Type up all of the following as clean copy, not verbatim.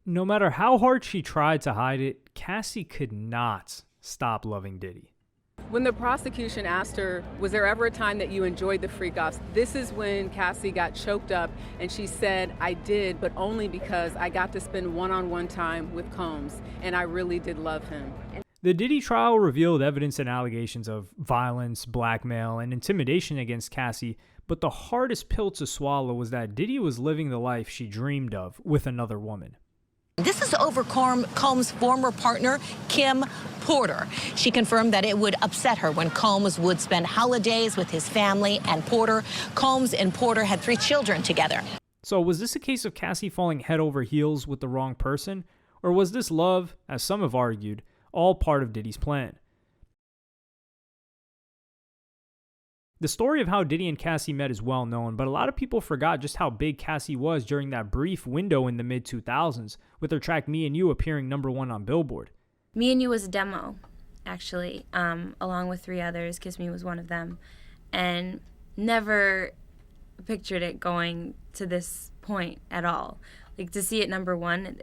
No matter how hard she tried to hide it, Cassie could not stop loving Diddy. When the prosecution asked her, was there ever a time that you enjoyed the freak-offs? This is when Cassie got choked up and she said, I did, but only because I got to spend one-on-one time with Combs, and I really did love him. The Diddy trial revealed evidence and allegations of violence, blackmail, and intimidation against Cassie, but the hardest pill to swallow was that Diddy was living the life she dreamed of with another woman. This is over Combs' former partner, Kim Porter. She confirmed that it would upset her when Combs would spend holidays with his family and Porter. Combs and Porter had 3 children together. So was this a case of Cassie falling head over heels with the wrong person? Or was this love, as some have argued, all part of Diddy's plan? The story of how Diddy and Cassie met is well known, but a lot of people forgot just how big Cassie was during that brief window in the mid-2000s, with her track Me and You appearing #1 on Billboard. Me and You was a demo, actually, along with 3 others. Kiss Me was one of them. And never pictured it going to this point at all. Like, to see it #1,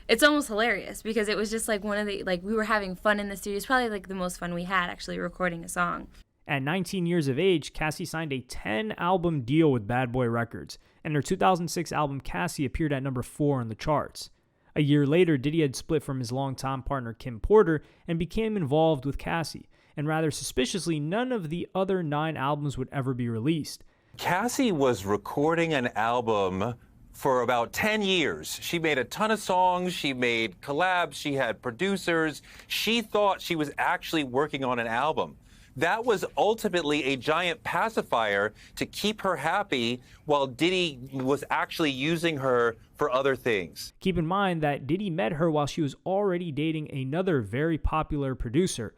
it's almost hilarious, because it was just like one of the, like, we were having fun in the studio. It's probably like the most fun we had actually recording a song. At 19 years of age, Cassie signed a 10-album deal with Bad Boy Records, and her 2006 album Cassie appeared at #4 on the charts. A year later, Diddy had split from his longtime partner Kim Porter and became involved with Cassie, and rather suspiciously, none of the other 9 albums would ever be released. Cassie was recording an album for about 10 years. She made a ton of songs, she made collabs, she had producers. She thought she was actually working on an album. That was ultimately a giant pacifier to keep her happy while Diddy was actually using her for other things. Keep in mind that Diddy met her while she was already dating another very popular producer.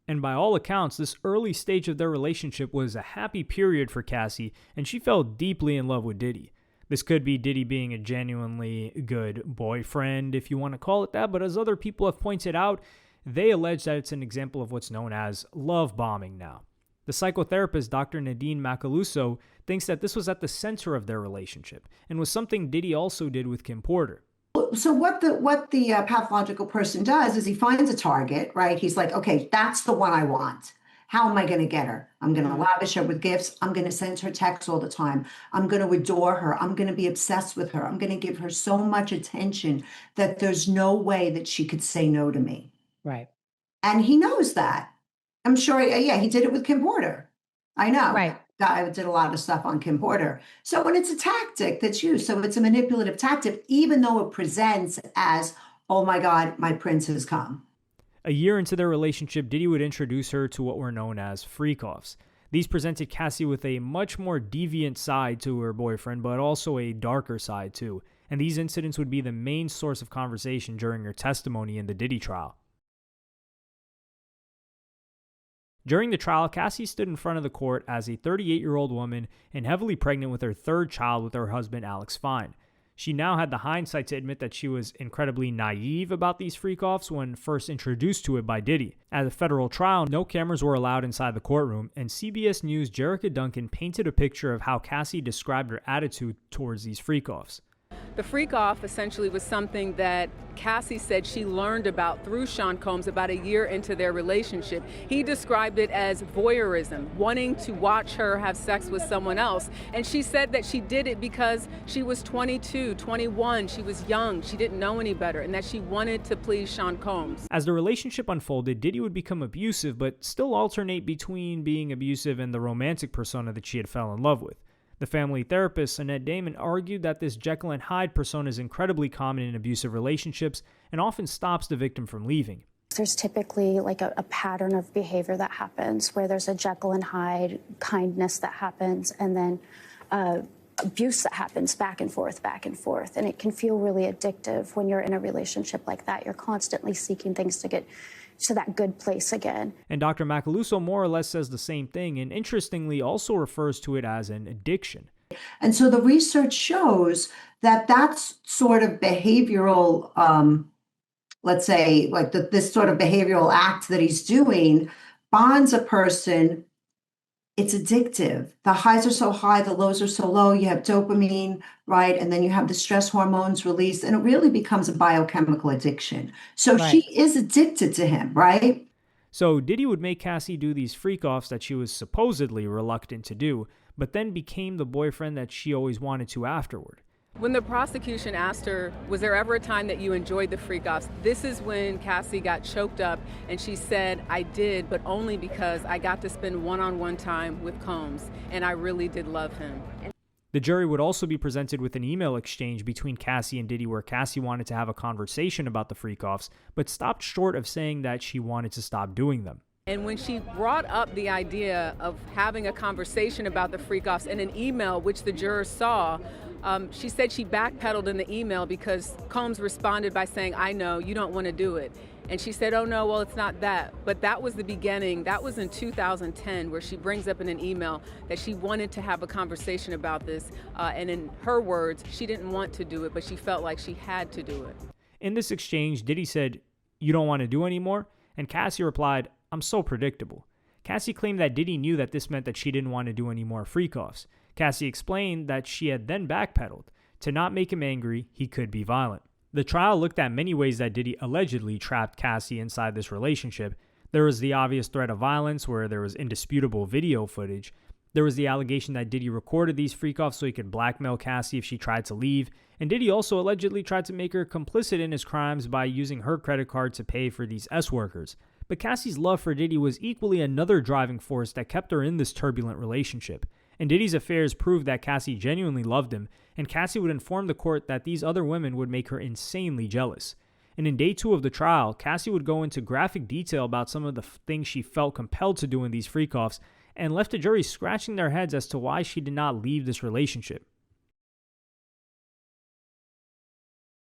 And by all accounts, this early stage of their relationship was a happy period for Cassie, and she fell deeply in love with Diddy. This could be Diddy being a genuinely good boyfriend, if you want to call it that, but as other people have pointed out, they allege that it's an example of what's known as love bombing now. The psychotherapist Dr. Nadine Macaluso thinks that this was at the center of their relationship and was something Diddy also did with Kim Porter. So what the pathological person does is he finds a target, right? He's like, okay, that's the one I want. How am I going to get her? I'm going to lavish her with gifts. I'm going to send her texts all the time. I'm going to adore her. I'm going to be obsessed with her. I'm going to give her so much attention that there's no way that she could say no to me. Right. And he knows that. I'm sure, he did it with Kim Porter. I know. Right. I did a lot of stuff on Kim Porter. So when it's a tactic that's used, so it's a manipulative tactic, even though it presents as, oh my God, my prince has come. A year into their relationship, Diddy would introduce her to what were known as freak-offs. These presented Cassie with a much more deviant side to her boyfriend, but also a darker side too. And these incidents would be the main source of conversation during her testimony in the Diddy trial. During the trial, Cassie stood in front of the court as a 38-year-old woman and heavily pregnant with her 3rd child with her husband, Alex Fine. She now had the hindsight to admit that she was incredibly naive about these freak-offs when first introduced to it by Diddy. At the federal trial, no cameras were allowed inside the courtroom, and CBS News' Jerrica Duncan painted a picture of how Cassie described her attitude towards these freak-offs. The freak-off essentially was something that Cassie said she learned about through Sean Combs about a year into their relationship. He described it as voyeurism, wanting to watch her have sex with someone else. And she said that she did it because she was 22, 21, she was young, she didn't know any better, and that she wanted to please Sean Combs. As the relationship unfolded, Diddy would become abusive, but still alternate between being abusive and the romantic persona that she had fell in love with. The family therapist, Annette Damon, argued that this Jekyll and Hyde persona is incredibly common in abusive relationships and often stops the victim from leaving. There's typically like a pattern of behavior that happens where there's a Jekyll and Hyde kindness that happens and then abuse that happens back and forth. And it can feel really addictive when you're in a relationship like that. You're constantly seeking things to get to that good place again. And Dr. Macaluso more or less says the same thing, and interestingly also refers to it as an addiction. And so the research shows that that's sort of behavioral, let's say, like this sort of behavioral act that he's doing bonds a person it's addictive. The highs are so high, the lows are so low. You have dopamine, right? And then you have the stress hormones released, and it really becomes a biochemical addiction. So Right. she is addicted to him, right? So Diddy would make Cassie do these freak-offs that she was supposedly reluctant to do, but then became the boyfriend that she always wanted to afterward. When the prosecution asked her, was there ever a time that you enjoyed the freak-offs? This is when Cassie got choked up and she said, I did, but only because I got to spend one-on-one time with Combs, and I really did love him. The jury would also be presented with an email exchange between Cassie and Diddy where Cassie wanted to have a conversation about the freak-offs, but stopped short of saying that she wanted to stop doing them. And when she brought up the idea of having a conversation about the freak-offs in an email, which the jurors saw, she said she backpedaled in the email because Combs responded by saying, I know, you don't want to do it. And she said, oh no, well, it's not that. But that was the beginning. That was in 2010 where she brings up in an email that she wanted to have a conversation about this. And in her words, she didn't want to do it, but she felt like she had to do it. In this exchange, Diddy said, you don't want to do anymore? And Cassie replied, I'm so predictable. Cassie claimed that Diddy knew that this meant that she didn't want to do any more freak-offs. Cassie explained that she had then backpedaled. To not make him angry, he could be violent. The trial looked at many ways that Diddy allegedly trapped Cassie inside this relationship. There was the obvious threat of violence where there was indisputable video footage. There was the allegation that Diddy recorded these freak-offs so he could blackmail Cassie if she tried to leave. And Diddy also allegedly tried to make her complicit in his crimes by using her credit card to pay for these S-workers. But Cassie's love for Diddy was equally another driving force that kept her in this turbulent relationship. And Diddy's affairs proved that Cassie genuinely loved him, and Cassie would inform the court that these other women would make her insanely jealous. And in day 2 of the trial, Cassie would go into graphic detail about some of the things she felt compelled to do in these freak-offs, and left the jury scratching their heads as to why she did not leave this relationship.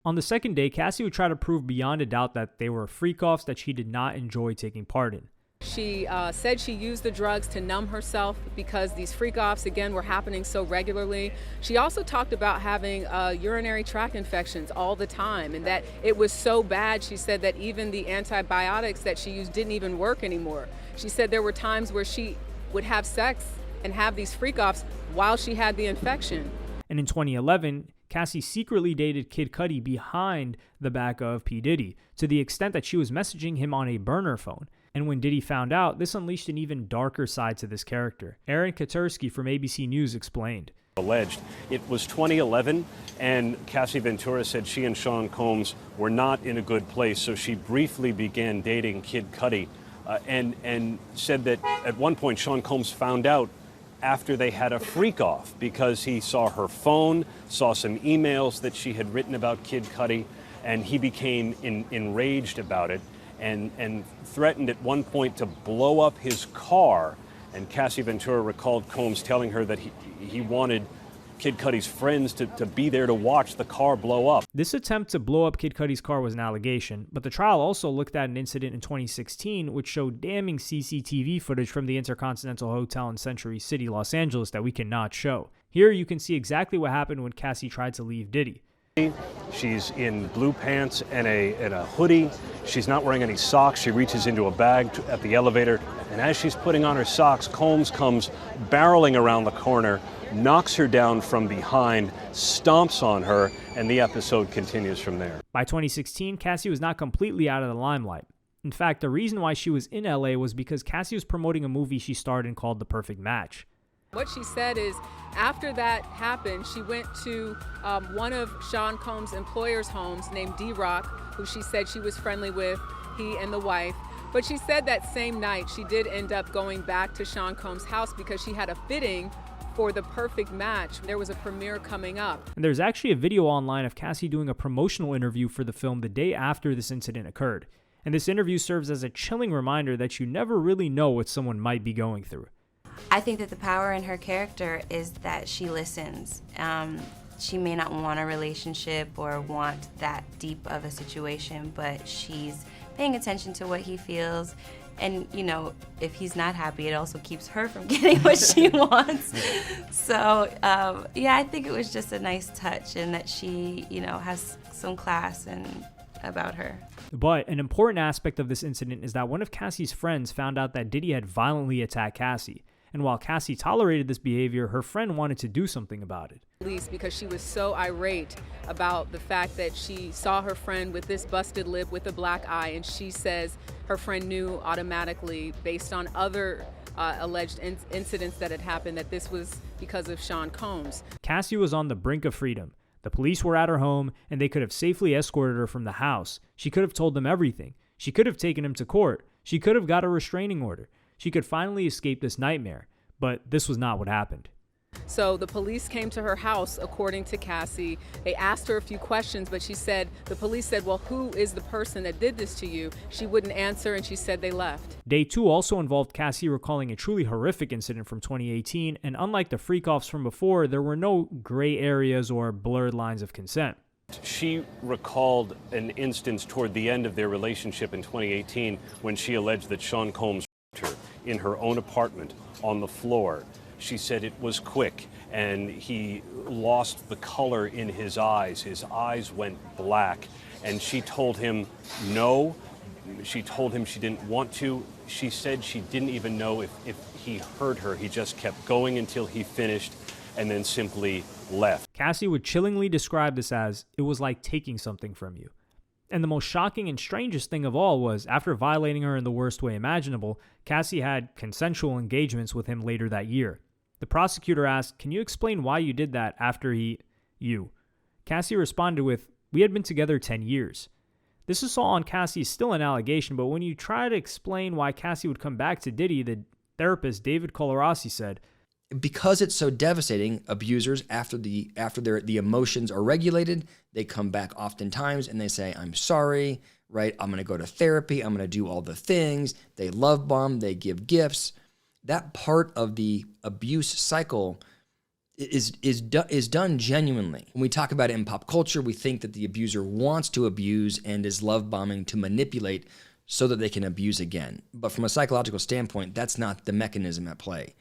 On the second day, Cassie would try to prove beyond a doubt that they were freak-offs that she did not enjoy taking part in. She said she used the drugs to numb herself because these freak-offs, again, were happening so regularly. She also talked about having urinary tract infections all the time, and that it was so bad, she said, that even the antibiotics that she used didn't even work anymore. She said there were times where she would have sex and have these freak-offs while she had the infection. And in 2011, Cassie secretly dated Kid Cudi behind the back of P. Diddy, to the extent that she was messaging him on a burner phone. And when Diddy found out, this unleashed an even darker side to this character. Aaron Katursky from ABC News explained. Alleged. It was 2011, and Cassie Ventura said she and Sean Combs were not in a good place, so she briefly began dating Kid Cudi, and said that at one point Sean Combs found out after they had a freak-off because he saw her phone, saw some emails that she had written about Kid Cudi, and he became enraged about it. And threatened at one point to blow up his car. And Cassie Ventura recalled Combs telling her that he wanted Kid Cudi's friends to be there to watch the car blow up. This attempt to blow up Kid Cudi's car was an allegation, but the trial also looked at an incident in 2016 which showed damning CCTV footage from the Intercontinental Hotel in Century City, Los Angeles that we cannot show. Here you can see exactly what happened when Cassie tried to leave Diddy. She's in blue pants and a hoodie. She's not wearing any socks. She reaches into a bag at the elevator, and as she's putting on her socks, Combs comes barreling around the corner, knocks her down from behind, stomps on her, and the episode continues from there. By 2016, Cassie was not completely out of the limelight. In fact, the reason why she was in LA was because Cassie was promoting a movie she starred in called The Perfect Match. What she said is, after that happened, she went to one of Sean Combs' employers' homes named D-Rock, who she said she was friendly with, he and the wife. But she said that same night she did end up going back to Sean Combs' house because she had a fitting for The Perfect Match. There was a premiere coming up. And there's actually a video online of Cassie doing a promotional interview for the film the day after this incident occurred. And this interview serves as a chilling reminder that you never really know what someone might be going through. I think that the power in her character is that she listens. She may not want a relationship or want that deep of a situation, but she's paying attention to what he feels. And, you know, if he's not happy, it also keeps her from getting what she wants. So, yeah, I think it was just a nice touch, and that she, you know, has some class and about her. But an important aspect of this incident is that one of Cassie's friends found out that Diddy had violently attacked Cassie. and while Cassie tolerated this behavior, her friend wanted to do something about it. Police, because she was so irate about the fact that she saw her friend with this busted lip with a black eye, and she says her friend knew automatically, based on other alleged incidents that had happened, that this was because of Sean Combs. Cassie was on the brink of freedom. The police were at her home, and they could have safely escorted her from the house. She could have told them everything. She could have taken him to court. She could have got a restraining order. She could finally escape this nightmare. But this was not what happened. So the police came to her house, according to Cassie. They asked her a few questions, but the police said, well, who is the person that did this to you? She wouldn't answer, and she said they left. Day 2 also involved Cassie recalling a truly horrific incident from 2018, and unlike the freak-offs from before, there were no gray areas or blurred lines of consent. She recalled an instance toward the end of their relationship in 2018 when she alleged that Sean Combs raped her in her own apartment on the floor. She said it was quick, and he lost the color in his eyes. His eyes went black, and she told him no. She told him she didn't want to. She said she didn't even know if he heard her. He just kept going until he finished and then simply left. Cassie would chillingly describe this as, it was like taking something from you. And the most shocking and strangest thing of all was, after violating her in the worst way imaginable, Cassie had consensual engagements with him later that year. The prosecutor asked, can you explain why you did that after you? Cassie responded with, we had been together 10 years. This assault on Cassie is still an allegation, but when you try to explain why Cassie would come back to Diddy, the therapist David Colarossi said, because it's so devastating, abusers, after the emotions are regulated, they come back oftentimes and they say, I'm sorry, right? I'm going to go to therapy. I'm going to do all the things. They love bomb. They give gifts. That part of the abuse cycle is done genuinely. When we talk about it in pop culture, we think that the abuser wants to abuse and is love bombing to manipulate so that they can abuse again. But from a psychological standpoint, that's not the mechanism at play.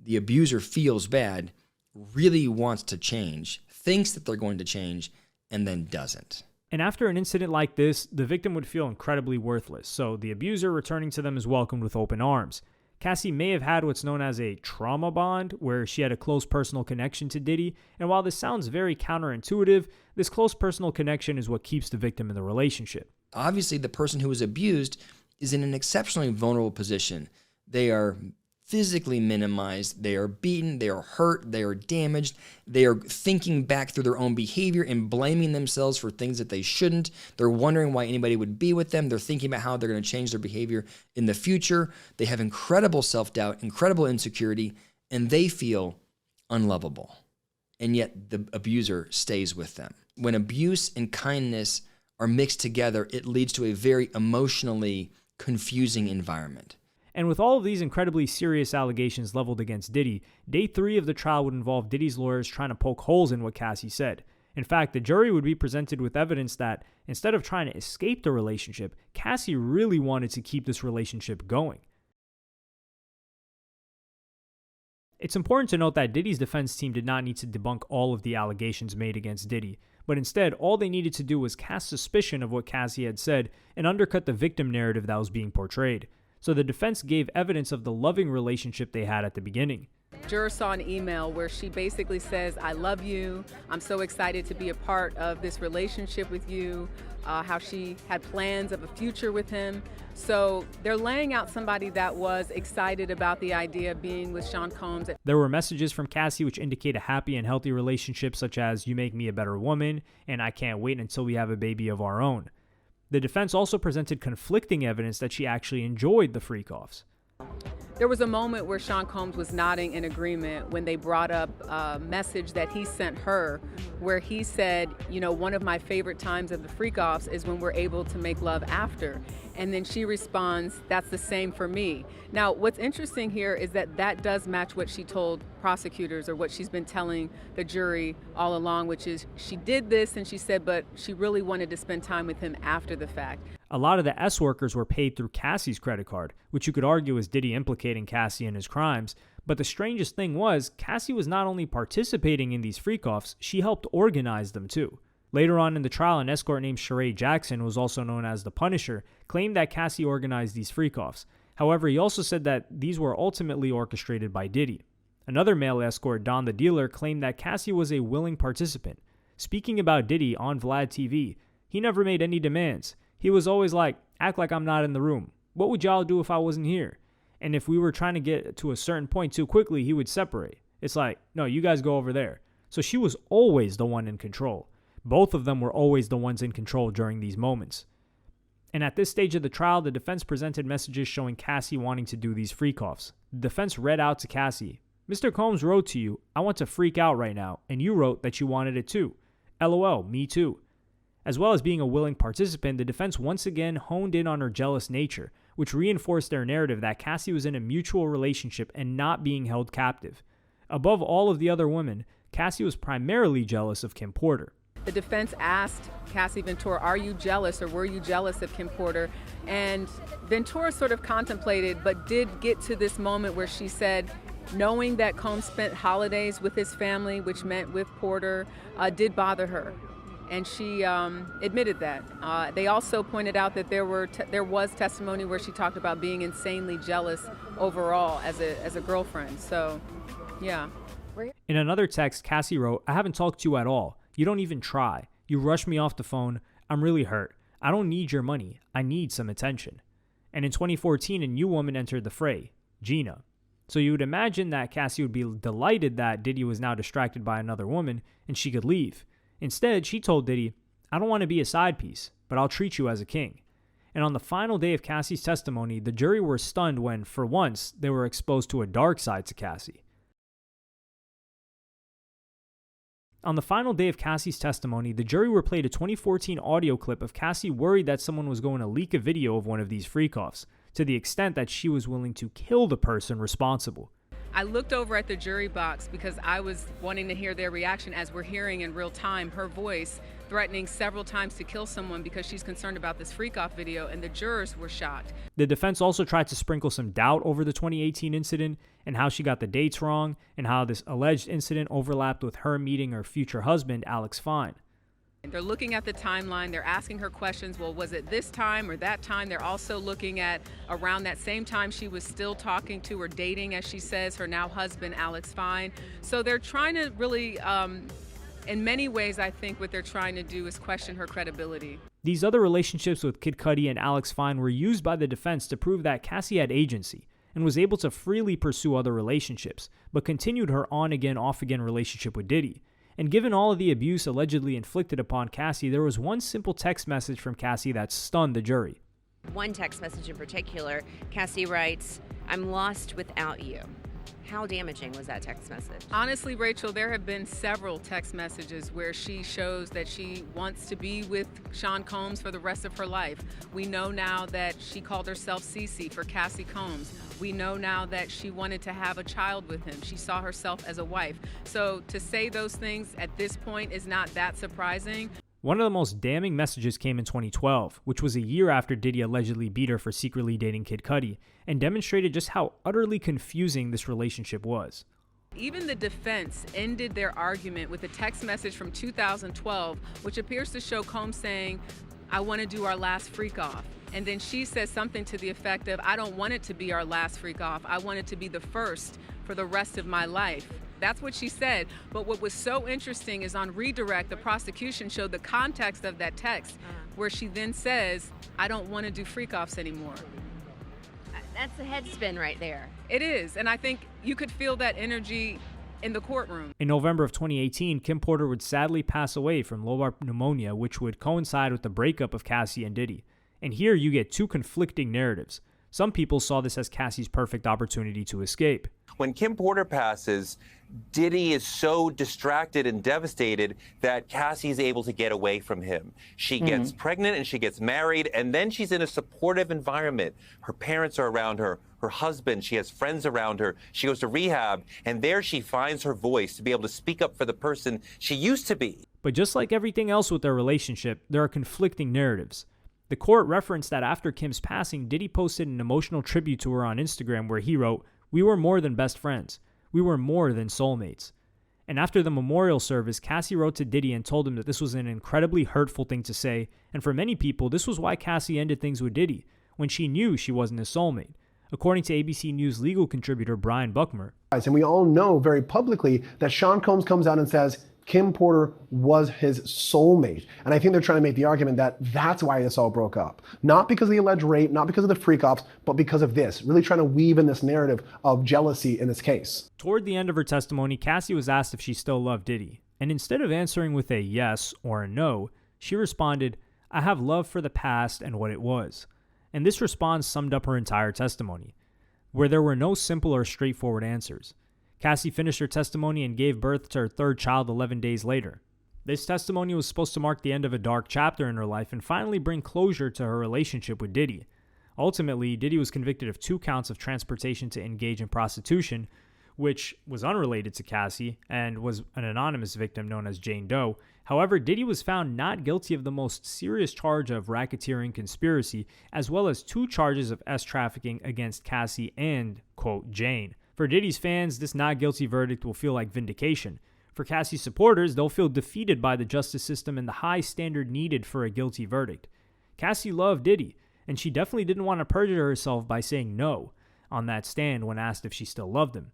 The abuser feels bad, really wants to change, thinks that they're going to change, and then doesn't. And after an incident like this, the victim would feel incredibly worthless, so the abuser returning to them is welcomed with open arms. Cassie may have had what's known as a trauma bond, where she had a close personal connection to Diddy, and while this sounds very counterintuitive, this close personal connection is what keeps the victim in the relationship. Obviously, the person who was abused is in an exceptionally vulnerable position. They are physically minimized, they are beaten, they are hurt, they are damaged, they are thinking back through their own behavior and blaming themselves for things that they shouldn't. They're wondering why anybody would be with them. They're thinking about how they're going to change their behavior in the future. They have incredible self-doubt, incredible insecurity, and they feel unlovable. And yet the abuser stays with them. When abuse and kindness are mixed together, it leads to a very emotionally confusing environment. And with all of these incredibly serious allegations leveled against Diddy, day 3 of the trial would involve Diddy's lawyers trying to poke holes in what Cassie said. In fact, the jury would be presented with evidence that, instead of trying to escape the relationship, Cassie really wanted to keep this relationship going. It's important to note that Diddy's defense team did not need to debunk all of the allegations made against Diddy, but instead, all they needed to do was cast suspicion of what Cassie had said and undercut the victim narrative that was being portrayed. So the defense gave evidence of the loving relationship they had at the beginning. Jurors saw an email where she basically says, I love you. I'm so excited to be a part of this relationship with you. How she had plans of a future with him. So they're laying out somebody that was excited about the idea of being with Sean Combs. There were messages from Cassie which indicate a happy and healthy relationship, such as, you make me a better woman, and I can't wait until we have a baby of our own. The defense also presented conflicting evidence that she actually enjoyed the freak-offs. There was a moment where Sean Combs was nodding in agreement when they brought up a message that he sent her where he said, one of my favorite times of the freak-offs is when we're able to make love after. And then she responds, that's the same for me. Now, what's interesting here is that does match what she told prosecutors, or what she's been telling the jury all along, which is she did this and she said, but she really wanted to spend time with him after the fact. A lot of the S workers were paid through Cassie's credit card, which you could argue is Diddy implicating Cassie in his crimes. But the strangest thing was, Cassie was not only participating in these freak-offs, she helped organize them too. Later on in the trial, an escort named Sheree Jackson, who was also known as the Punisher, claimed that Cassie organized these freak-offs. However, he also said that these were ultimately orchestrated by Diddy. Another male escort, Don the Dealer, claimed that Cassie was a willing participant. Speaking about Diddy on Vlad TV, he never made any demands. He was always like, act like I'm not in the room. What would y'all do if I wasn't here? And if we were trying to get to a certain point too quickly, he would separate. It's like, no, you guys go over there. So she was always the one in control. Both of them were always the ones in control during these moments. And at this stage of the trial, the defense presented messages showing Cassie wanting to do these freak-offs. The defense read out to Cassie, Mr. Combs wrote to you, I want to freak out right now, and you wrote that you wanted it too. LOL, me too. As well as being a willing participant, the defense once again honed in on her jealous nature, which reinforced their narrative that Cassie was in a mutual relationship and not being held captive. Above all of the other women, Cassie was primarily jealous of Kim Porter. The defense asked Cassie Ventura, are you jealous or were you jealous of Kim Porter? And Ventura sort of contemplated, but did get to this moment where she said, knowing that Combs spent holidays with his family, which meant with Porter, did bother her. And she admitted that. They also pointed out that there was testimony where she talked about being insanely jealous overall as a girlfriend. So, yeah. In another text, Cassie wrote, I haven't talked to you at all. You don't even try. You rush me off the phone. I'm really hurt. I don't need your money. I need some attention. And in 2014, a new woman entered the fray, Gina. So you would imagine that Cassie would be delighted that Diddy was now distracted by another woman and she could leave. Instead, she told Diddy, I don't want to be a side piece, but I'll treat you as a king. And on the final day of Cassie's testimony, the jury were stunned when, for once, they were exposed to a dark side to Cassie. On the final day of Cassie's testimony, the jury were played a 2014 audio clip of Cassie worried that someone was going to leak a video of one of these freak-offs, to the extent that she was willing to kill the person responsible. I looked over at the jury box because I was wanting to hear their reaction as we're hearing in real time her voice threatening several times to kill someone because she's concerned about this freak-off video, and the jurors were shocked. The defense also tried to sprinkle some doubt over the 2018 incident and how she got the dates wrong and how this alleged incident overlapped with her meeting her future husband, Alex Fine. They're looking at the timeline. They're asking her questions. Well, was it this time or that time? They're also looking at around that same time she was still talking to or dating, as she says, her now husband, Alex Fine. So they're trying to really, in many ways, I think what they're trying to do is question her credibility. These other relationships with Kid Cudi and Alex Fine were used by the defense to prove that Cassie had agency and was able to freely pursue other relationships, but continued her on-again, off-again relationship with Diddy. And given all of the abuse allegedly inflicted upon Cassie, there was one simple text message from Cassie that stunned the jury. One text message in particular, Cassie writes, I'm lost without you. How damaging was that text message? Honestly, Rachel, there have been several text messages where she shows that she wants to be with Sean Combs for the rest of her life. We know now that she called herself Cece for Cassie Combs. We know now that she wanted to have a child with him. She saw herself as a wife. So to say those things at this point is not that surprising. One of the most damning messages came in 2012, which was a year after Diddy allegedly beat her for secretly dating Kid Cudi, and demonstrated just how utterly confusing this relationship was. Even the defense ended their argument with a text message from 2012, which appears to show Combs saying, I want to do our last freak off. And then she says something to the effect of, I don't want it to be our last freak off. I want it to be the first for the rest of my life. That's what she said. But what was so interesting is on redirect, the prosecution showed the context of that text where she then says, I don't want to do freak offs anymore. That's a head spin right there. It is. And I think you could feel that energy in the courtroom. In November of 2018, Kim Porter would sadly pass away from lobar pneumonia, which would coincide with the breakup of Cassie and Diddy. And here you get two conflicting narratives. Some people saw this as Cassie's perfect opportunity to escape. When Kim Porter passes, Diddy is so distracted and devastated that Cassie's able to get away from him. She gets pregnant and she gets married, and then she's in a supportive environment. Her parents are around her, her husband, she has friends around her. She goes to rehab, and there she finds her voice to be able to speak up for the person she used to be. But just like everything else with their relationship, there are conflicting narratives. The court referenced that after Kim's passing, Diddy posted an emotional tribute to her on Instagram where he wrote, "We were more than best friends. We were more than soulmates." And after the memorial service, Cassie wrote to Diddy and told him that this was an incredibly hurtful thing to say, and for many people, this was why Cassie ended things with Diddy, when she knew she wasn't his soulmate. according to ABC News legal contributor Brian Buckmer. And we all know very publicly that Sean Combs comes out and says Kim Porter was his soulmate. And I think they're trying to make the argument that that's why this all broke up. Not because of the alleged rape, not because of the freak-offs, but because of this. Really trying to weave in this narrative of jealousy in this case. Toward the end of her testimony, Cassie was asked if she still loved Diddy. And instead of answering with a yes or a no, she responded, "I have love for the past and what it was." And this response summed up her entire testimony, where there were no simple or straightforward answers. Cassie finished her testimony and gave birth to her third child 11 days later. This testimony was supposed to mark the end of a dark chapter in her life and finally bring closure to her relationship with Diddy. Ultimately, Diddy was convicted of 2 counts of transportation to engage in prostitution, which was unrelated to Cassie and was an anonymous victim known as Jane Doe. However, Diddy was found not guilty of the most serious charge of racketeering conspiracy, as well as 2 charges of S-trafficking against Cassie and, quote, Jane. For Diddy's fans, this not guilty verdict will feel like vindication. For Cassie's supporters, they'll feel defeated by the justice system and the high standard needed for a guilty verdict. Cassie loved Diddy, and she definitely didn't want to perjure herself by saying no on that stand when asked if she still loved him.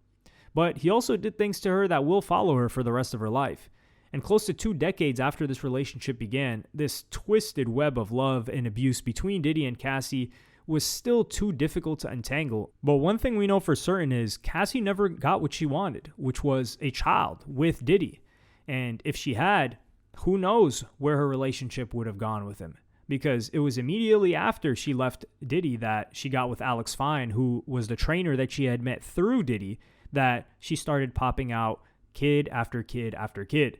But he also did things to her that will follow her for the rest of her life. And close to 2 decades after this relationship began, this twisted web of love and abuse between Diddy and Cassie was still too difficult to untangle. But one thing we know for certain is Cassie never got what she wanted, which was a child with Diddy. And if she had, who knows where her relationship would have gone with him. Because it was immediately after she left Diddy that she got with Alex Fine, who was the trainer that she had met through Diddy, that she started popping out kid after kid after kid.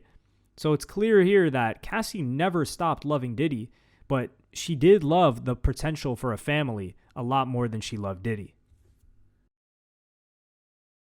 So it's clear here that Cassie never stopped loving Diddy, but she did love the potential for a family a lot more than she loved Diddy.